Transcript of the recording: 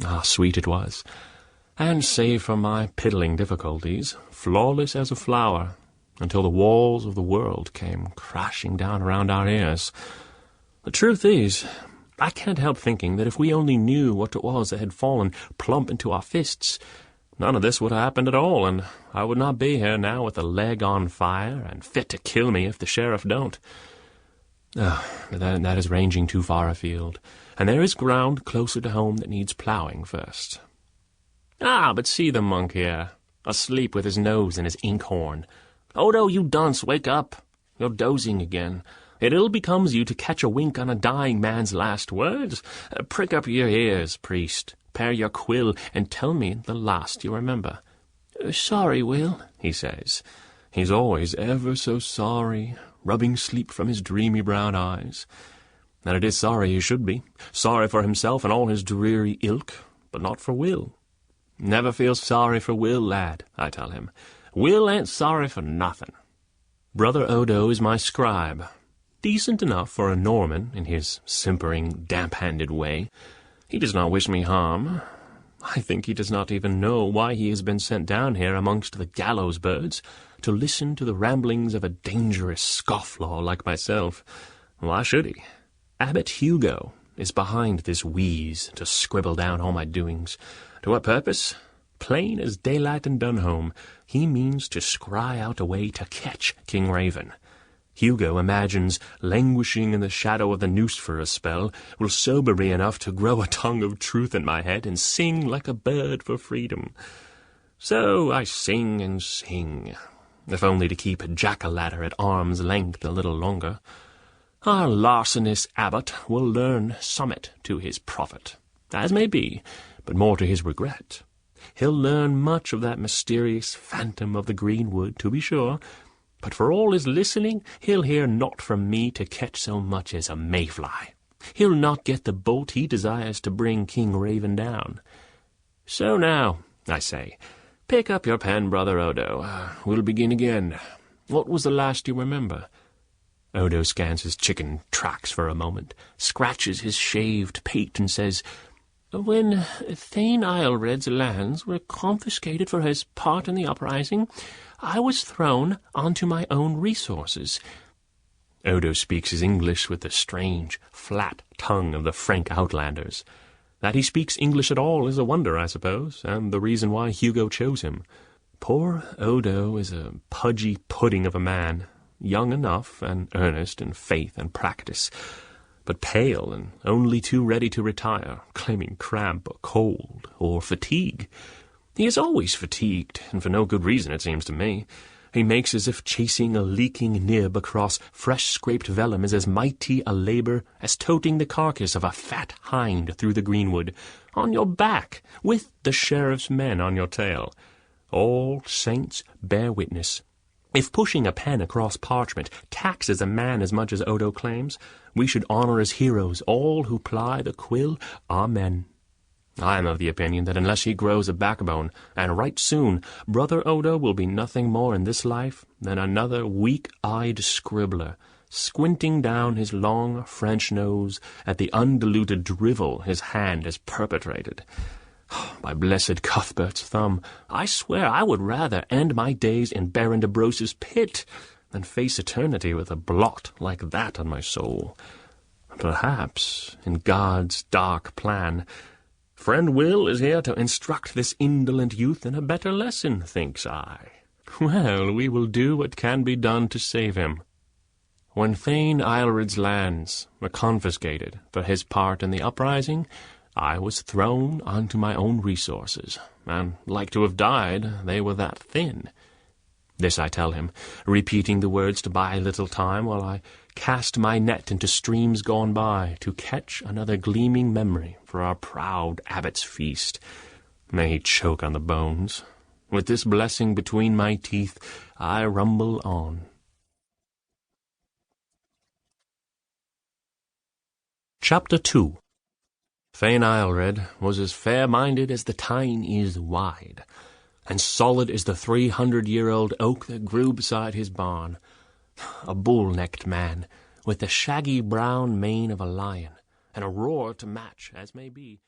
Ah, sweet it was, and save for my piddling difficulties, flawless as a flower, until the walls of the world came crashing down around our ears. The truth is, I can't help thinking that if we only knew what it was that had fallen plump into our fists, none of this would have happened at all, and I would not be here now with a leg on fire and fit to kill me if the sheriff don't. But that is ranging too far afield, and there is ground closer to home that needs ploughing first. But see the monk here, asleep with his nose in his inkhorn. Odo, you dunce, wake up. You're dozing again. It ill becomes you to catch a wink on a dying man's last words. Prick up your ears, priest. Pare your quill, and tell me the last you remember. Sorry, Will, he says. He's always ever so sorry, rubbing sleep from his dreamy brown eyes. And it is sorry he should be. Sorry for himself and all his dreary ilk, but not for Will. Never feel sorry for Will, lad, I tell him. Will ain't sorry for nothing. Brother Odo is my scribe. Decent enough for a Norman in his simpering, damp-handed way. He does not wish me harm. I think he does not even know why he has been sent down here amongst the gallows birds to listen to the ramblings of a dangerous scofflaw like myself. Why should he? Abbot Hugo is behind this wheeze to scribble down all my doings. To what purpose? Plain as daylight in Dunholm, he means to scry out a way to catch King Raven. Hugo imagines languishing in the shadow of the noose for a spell will sober me enough to grow a tongue of truth in my head and sing like a bird for freedom. So I sing and sing, if only to keep Jack-o'-lantern at arm's length a little longer. Our larcenous abbot will learn summit to his profit, as may be, but more to his regret. He'll learn much of that mysterious phantom of the greenwood, to be sure, but for all his listening, he'll hear naught from me to catch so much as a mayfly. He'll not get the bolt he desires to bring King Raven down. So now, I say, pick up your pen, Brother Odo. We'll begin again. What was the last you remember? Odo scans his chicken tracks for a moment, scratches his shaved pate, and says, When Thane Aelred's lands were confiscated for his part in the uprising, I was thrown onto my own resources. Odo speaks his English with the strange, flat tongue of the Frank Outlanders. That he speaks English at all is a wonder, I suppose, and the reason why Hugo chose him. Poor Odo is a pudgy pudding of a man, young enough and earnest in faith and practice, but pale and only too ready to retire, claiming cramp or cold or fatigue. He is always fatigued, and for no good reason, it seems to me. He makes as if chasing a leaking nib across fresh-scraped vellum is as mighty a labour as toting the carcass of a fat hind through the greenwood, on your back, with the sheriff's men on your tail. All saints bear witness. If pushing a pen across parchment taxes a man as much as Odo claims, we should honour as heroes all who ply the quill. Amen. I am of the opinion that unless he grows a backbone, and right soon, Brother Odo will be nothing more in this life than another weak-eyed scribbler, squinting down his long French nose at the undiluted drivel his hand has perpetrated. By blessed Cuthbert's thumb, I swear I would rather end my days in Baron de Brose's pit than face eternity with a blot like that on my soul. Perhaps, in God's dark plan, Friend Will is here to instruct this indolent youth in a better lesson, thinks I. Well, we will do what can be done to save him. When Thane Aelred's lands were confiscated for his part in the uprising, I was thrown onto my own resources, and, like to have died, they were that thin. This I tell him, repeating the words to buy a little time while I cast my net into streams gone by to catch another gleaming memory for our proud abbot's feast. May he choke on the bones. With this blessing between my teeth, I rumble on. Chapter 2. Thane Aelred was as fair-minded as the Tyne is wide, and solid as the 300-year-old oak that grew beside his barn. A bull-necked man, with the shaggy brown mane of a lion, and a roar to match, as may be.